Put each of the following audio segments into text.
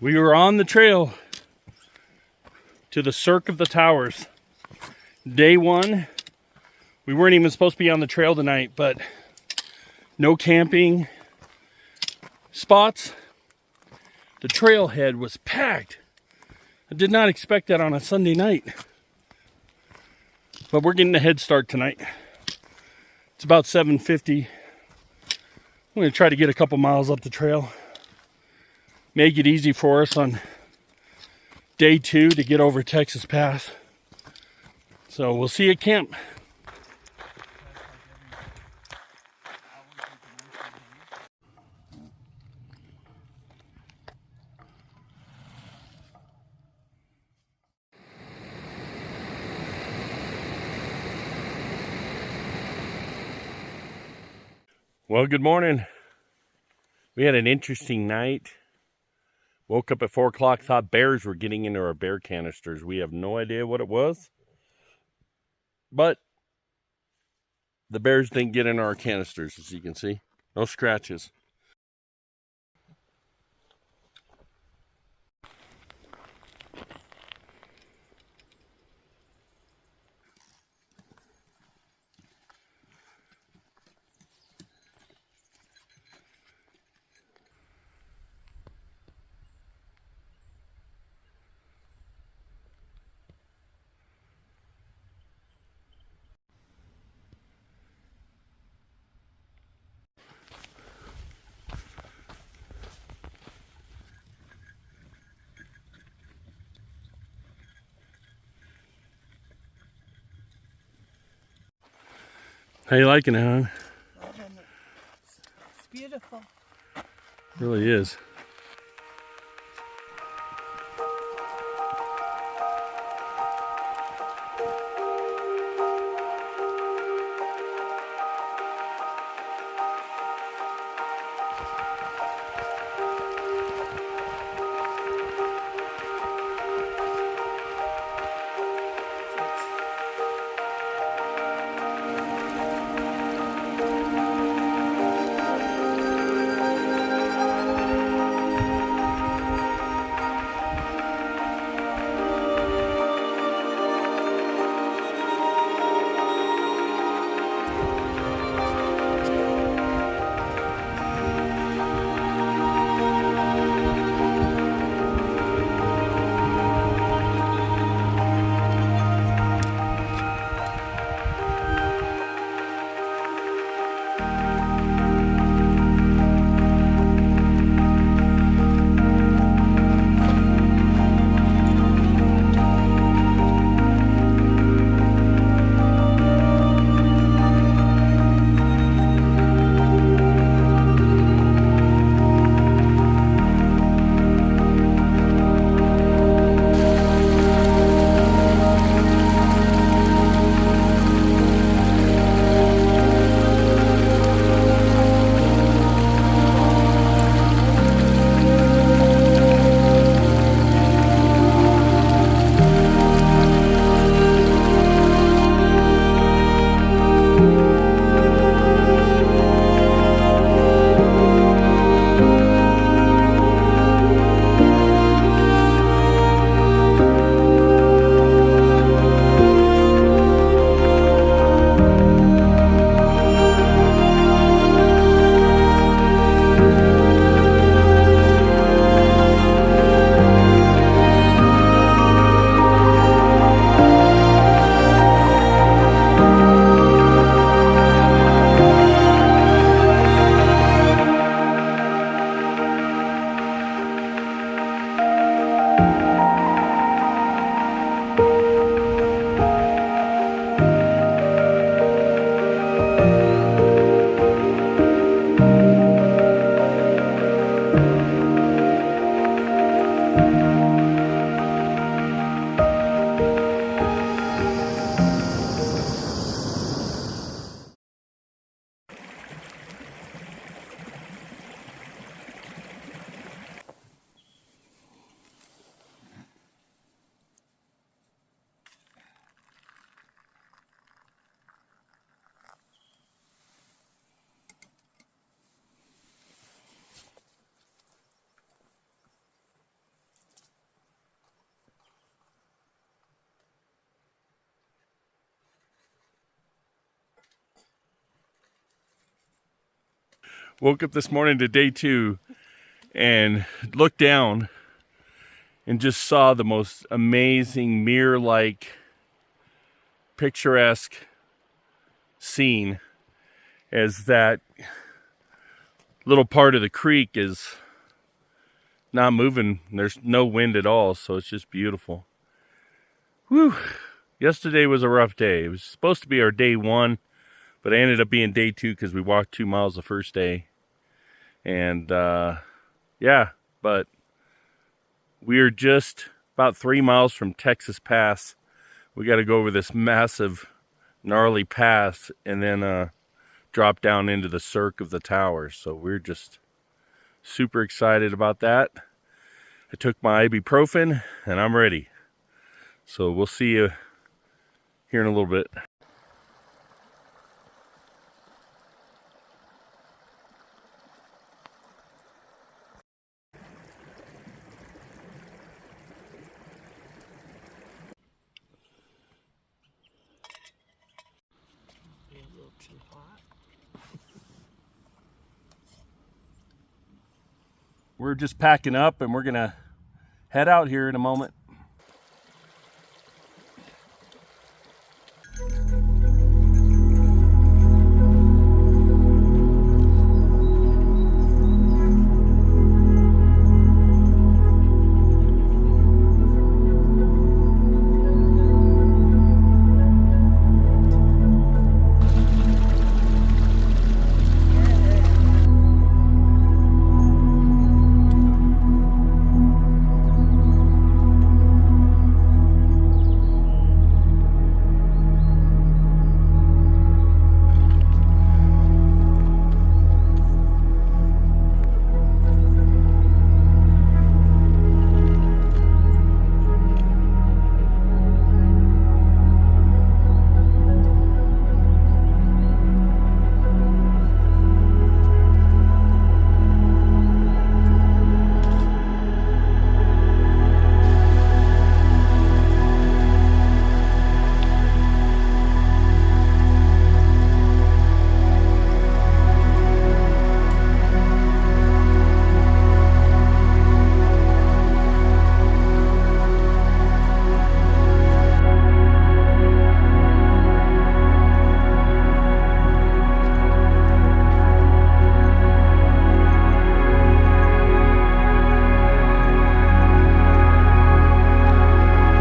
We were on the trail to the Cirque of the Towers. Day one. We weren't even supposed to be on the trail tonight, but no camping spots. The trailhead was packed. I did not expect that on a Sunday night. But we're getting a head start tonight. It's about 7:50. I'm going to try to get a couple miles up the trail. Make it easy for us on day 2 to get over Texas Pass. So we'll see you at camp. Well, good morning. We had an interesting night. Woke up at 4 o'clock, thought bears were getting into our bear canisters. We have no idea what it was. But the bears didn't get in our canisters, as you can see. No scratches. How you liking it, hon? It's beautiful. It really is. Woke up this morning to day 2 and looked down and just saw the most amazing mirror-like, picturesque scene as that little part of the creek is not moving. There's no wind at all, so it's just beautiful. Whew. Yesterday was a rough day. It was supposed to be our day 1, but it ended up being day 2 because we walked 2 miles the first day. And yeah, but we're just about 3 miles from Texas Pass. We got to go over this massive, gnarly pass and then drop down into the Cirque of the towers. So we're just super excited about that. I took my ibuprofen and I'm ready. So we'll see you here in a little bit. We're just packing up and we're gonna head out here in a moment.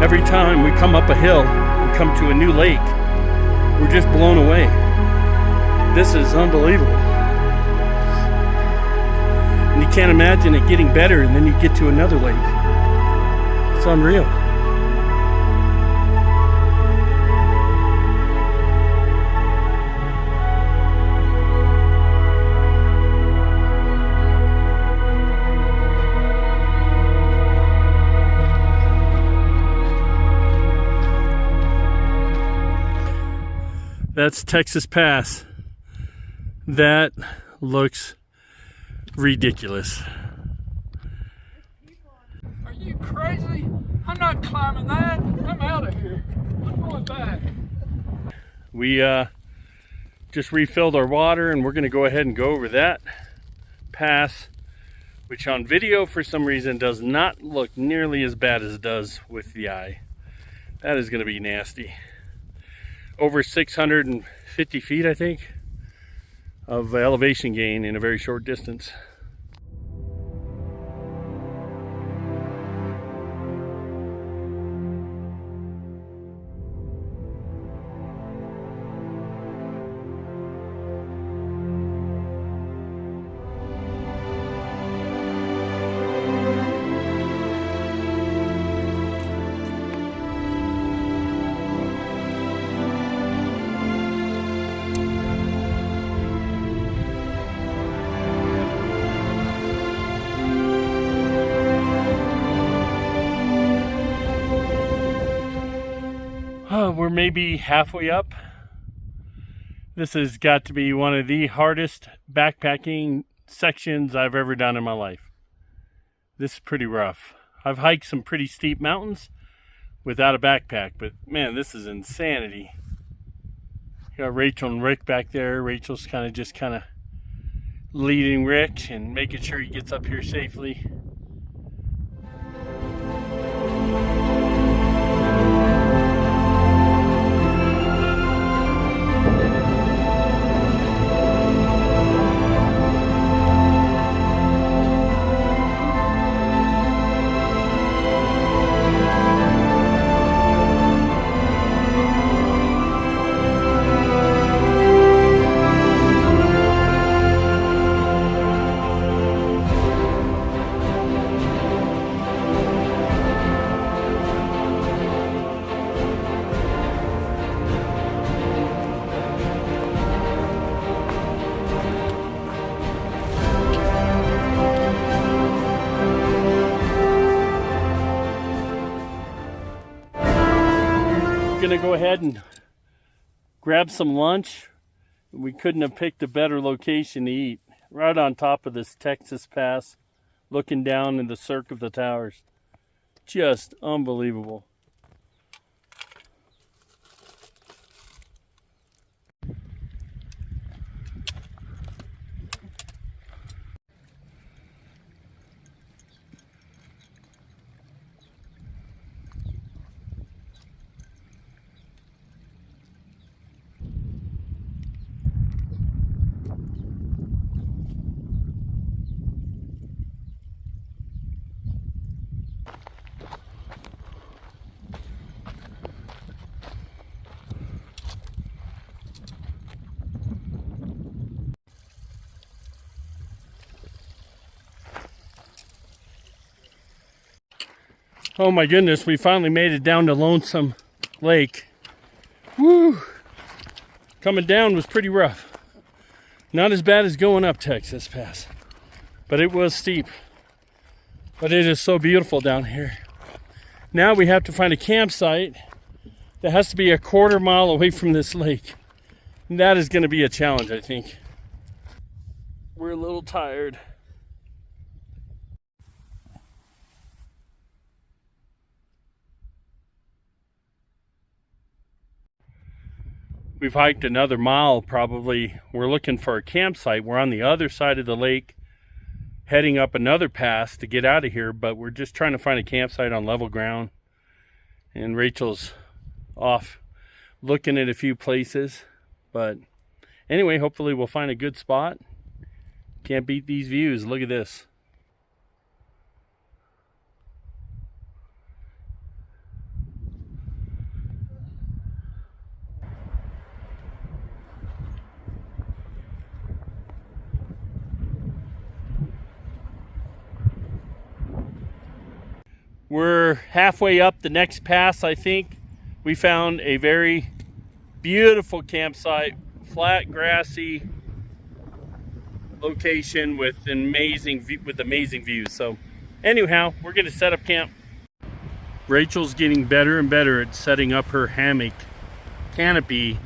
Every time we come up a hill and come to a new lake, we're just blown away. This is unbelievable. And you can't imagine it getting better, and then you get to another lake. It's unreal. That's Texas Pass. That looks ridiculous. Are you crazy? I'm not climbing that. I'm out of here. I'm going back. We just refilled our water and we're going to go ahead and go over that pass, which on video for some reason does not look nearly as bad as it does with the eye. That is going to be nasty. Over 650 feet, I think, of elevation gain in a very short distance. We're maybe halfway up. This has got to be one of the hardest backpacking sections I've ever done in my life. This is pretty rough. I've hiked some pretty steep mountains without a backpack, but man, this is insanity. You got Rachel and Rick back there. Rachel's kind of leading Rick and making sure he gets up here safely. Gonna go ahead and grab some lunch. We couldn't have picked a better location to eat. Right on top of this Texas pass, looking down in the Cirque of the Towers. Just unbelievable. Oh my goodness, we finally made it down to Lonesome Lake. Woo! Coming down was pretty rough. Not as bad as going up Texas Pass, but it was steep. But it is so beautiful down here. Now we have to find a campsite that has to be a quarter mile away from this lake. And that is going to be a challenge, I think. We're a little tired. We've hiked another mile probably. We're looking for a campsite. We're on the other side of the lake, heading up another pass to get out of here, but we're just trying to find a campsite on level ground. And Rachel's off looking at a few places. But anyway, hopefully we'll find a good spot. Can't beat these views. Look at this. We're halfway up the next pass, I think. We found a very beautiful campsite, flat, grassy location with amazing views. So anyhow, we're gonna set up camp. Rachel's getting better and better at setting up her hammock canopy.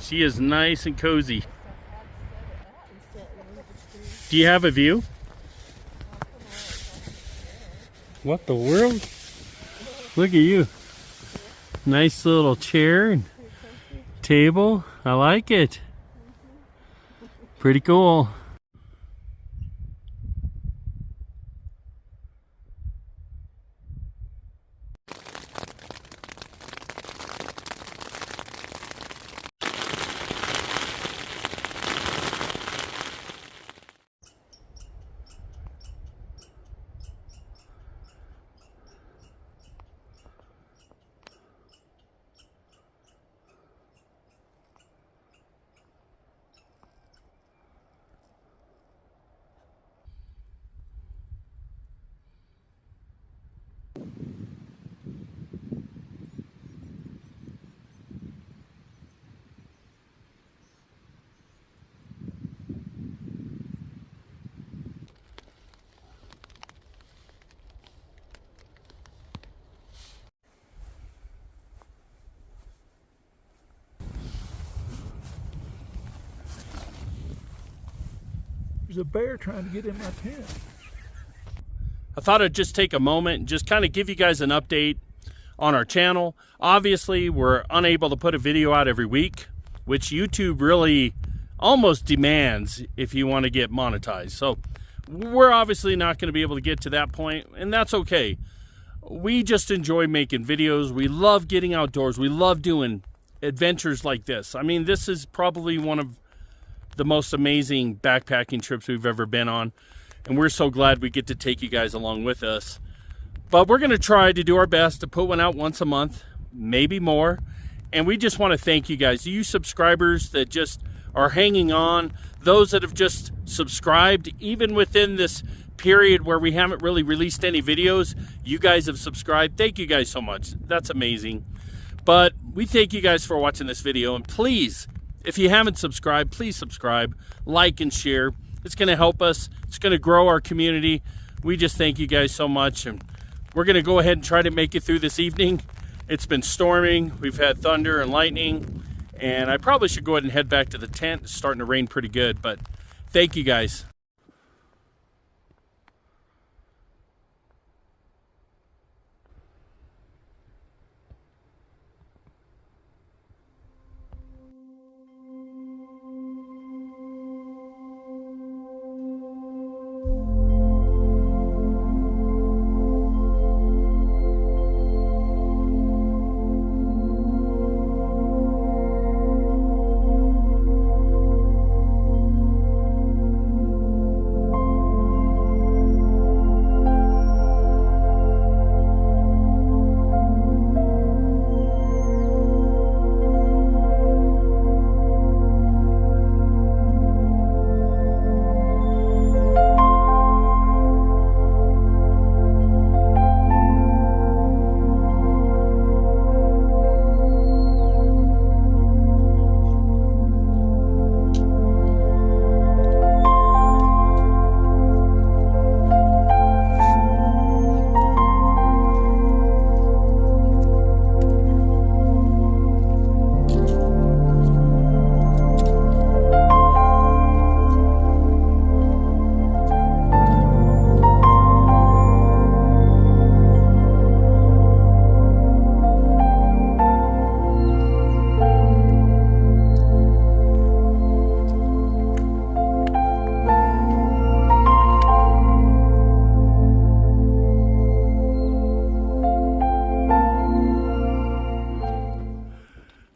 She is nice and cozy. Do you have a view? What the world? Look at you. Nice little chair and table. I like it. Pretty cool. There's a bear trying to get in my tent. I thought I'd just take a moment and just kind of give you guys an update on our channel. Obviously, we're unable to put a video out every week, which YouTube really almost demands if you want to get monetized. So we're obviously not going to be able to get to that point, and that's okay. We just enjoy making videos. We love getting outdoors. We love doing adventures like this. I mean, this is probably one of the most amazing backpacking trips we've ever been on, and we're so glad we get to take you guys along with us. But we're going to try to do our best to put one out once a month, maybe more. And we just want to thank you guys, you subscribers that just are hanging on, those that have just subscribed, even within this period where we haven't really released any videos, you guys have subscribed. Thank you guys so much. That's amazing. But we thank you guys for watching this video, and please, if you haven't subscribed, please subscribe, like, and share. It's going to help us. It's going to grow our community. We just thank you guys so much, and we're going to go ahead and try to make it through this evening. It's been storming. We've had thunder and lightning, and I probably should go ahead and head back to the tent. It's starting to rain pretty good, but thank you guys.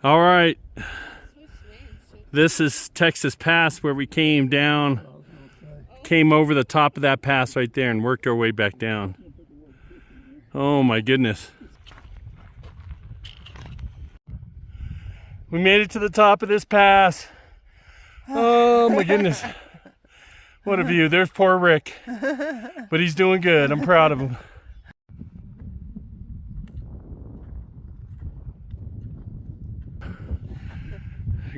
All right, this is Texas Pass, where we came down, came over the top of that pass right there and worked our way back down. Oh my goodness. We made it to the top of this pass. Oh my goodness. What a view. There's poor Rick, but he's doing good. I'm proud of him.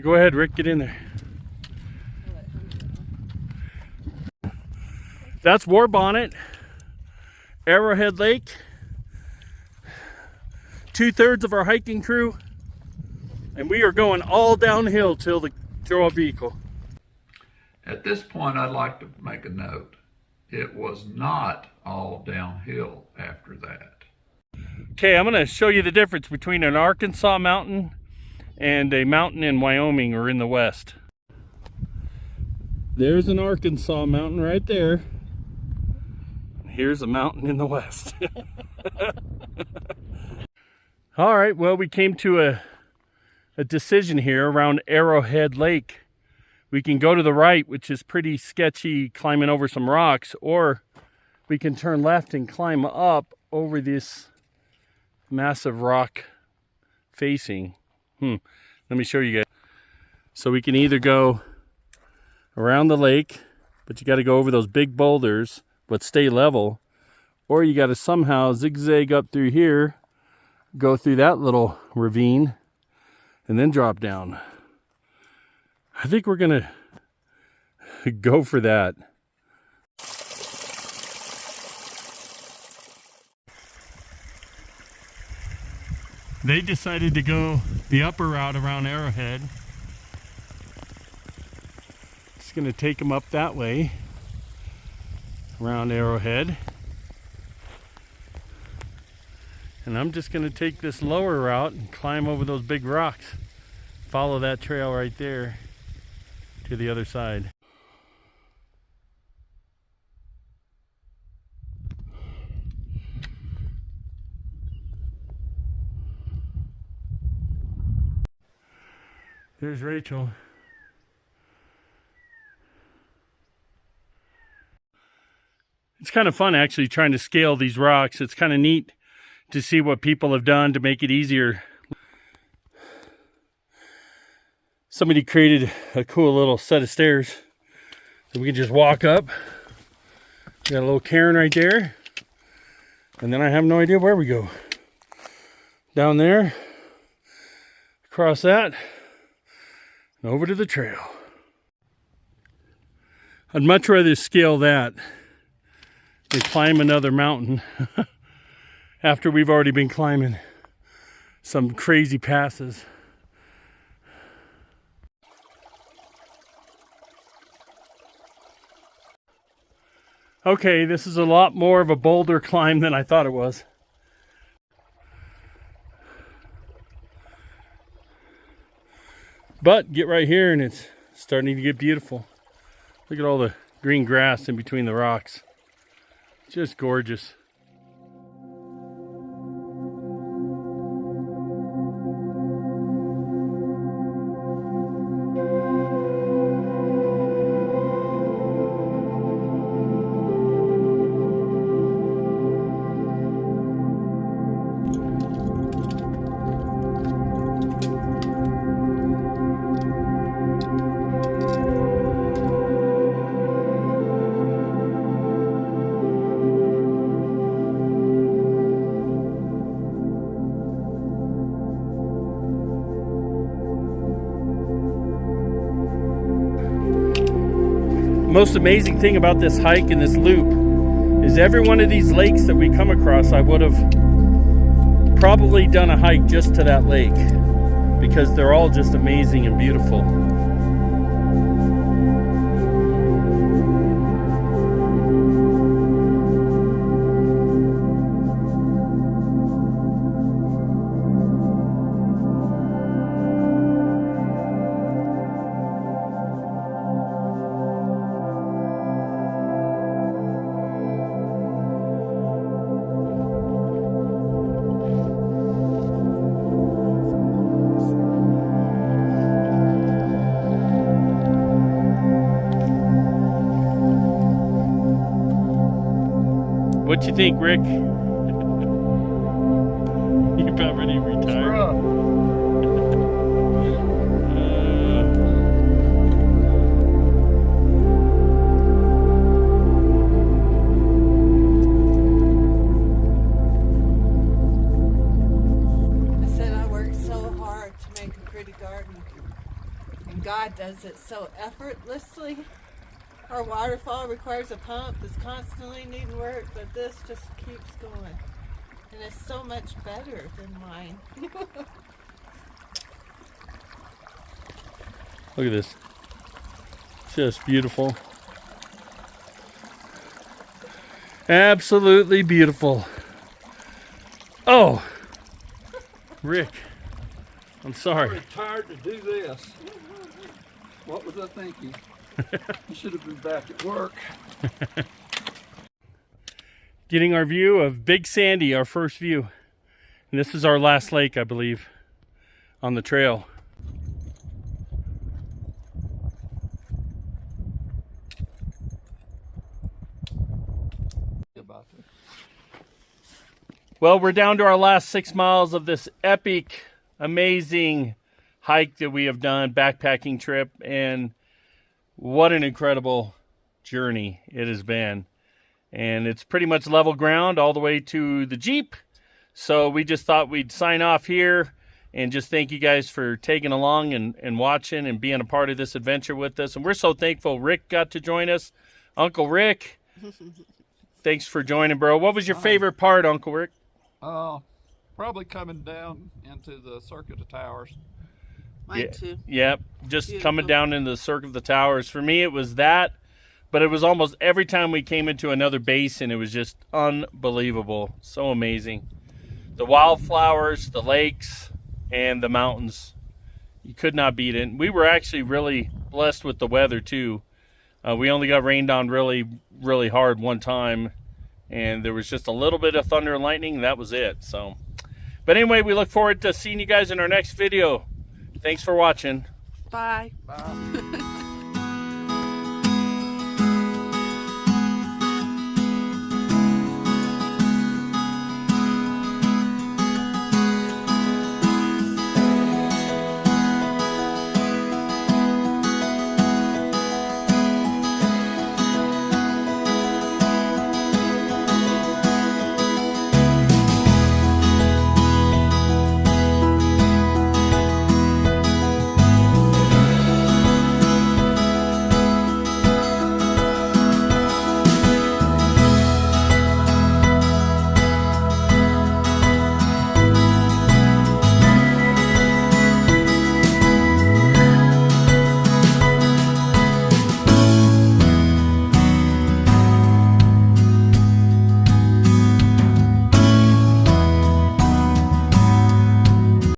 Go ahead, Rick, get in there. That's War Bonnet, Arrowhead Lake. 2/3 of our hiking crew, and we are going all downhill till our vehicle. At this point, I'd like to make a note. It was not all downhill after that. Okay, I'm going to show you the difference between an Arkansas mountain and a mountain in Wyoming or in the west. There's an Arkansas mountain right there. Here's a mountain in the west. All right, well, we came to a decision here around Arrowhead Lake. We can go to the right, which is pretty sketchy, climbing over some rocks, or we can turn left and climb up over this massive rock facing. Let me show you guys. So we can either go around the lake, but you got to go over those big boulders, but stay level, or you got to somehow zigzag up through here, go through that little ravine, and then drop down. I think we're gonna go for that. They decided to go the upper route around Arrowhead. It's gonna take them up that way around Arrowhead. And I'm just gonna take this lower route and climb over those big rocks. Follow that trail right there to the other side. There's Rachel. It's kind of fun actually trying to scale these rocks. It's kind of neat to see what people have done to make it easier. Somebody created a cool little set of stairs that we can just walk up. Got a little cairn right there. And then I have no idea where we go. Down there, across that, and over to the trail. I'd much rather scale that than climb another mountain after we've already been climbing some crazy passes. Okay, this is a lot more of a boulder climb than I thought it was. But get right here and it's starting to get beautiful. Look at all the green grass in between the rocks. Just gorgeous. The most amazing thing about this hike and this loop is every one of these lakes that we come across, I would have probably done a hike just to that lake because they're all just amazing and beautiful. What you think, Rick? You about ready to retire? I said I worked so hard to make a pretty garden, and God does it so effortlessly. Our waterfall requires a pump that's constantly needing work, but this just keeps going. And it's so much better than mine. Look at this. Just beautiful. Absolutely beautiful. Oh, Rick, I'm sorry. I'm tired to do this. What was I thinking? You should have been back at work. Getting our view of Big Sandy, our first view. And this is our last lake, I believe, on the trail. Well, we're down to our last 6 miles of this epic, amazing hike that we have done, backpacking trip, and what an incredible journey it has been. And it's pretty much level ground all the way to the Jeep. So we just thought we'd sign off here and just thank you guys for tagging along and watching and being a part of this adventure with us. And we're so thankful Rick got to join us. Uncle Rick, thanks for joining, bro. What was your favorite part, Uncle Rick? Probably coming down into the Cirque of the Towers. Mine too. Yep, just Beautiful. coming down into the Cirque of the Towers. For me, it was that, but it was almost every time we came into another basin, it was just unbelievable. So amazing. The wildflowers, the lakes, and the mountains. You could not beat it. We were actually really blessed with the weather too. We only got rained on really, really hard one time, and there was just a little bit of thunder and lightning, and that was it. So, but anyway, we look forward to seeing you guys in our next video. Thanks for watching. Bye. Bye.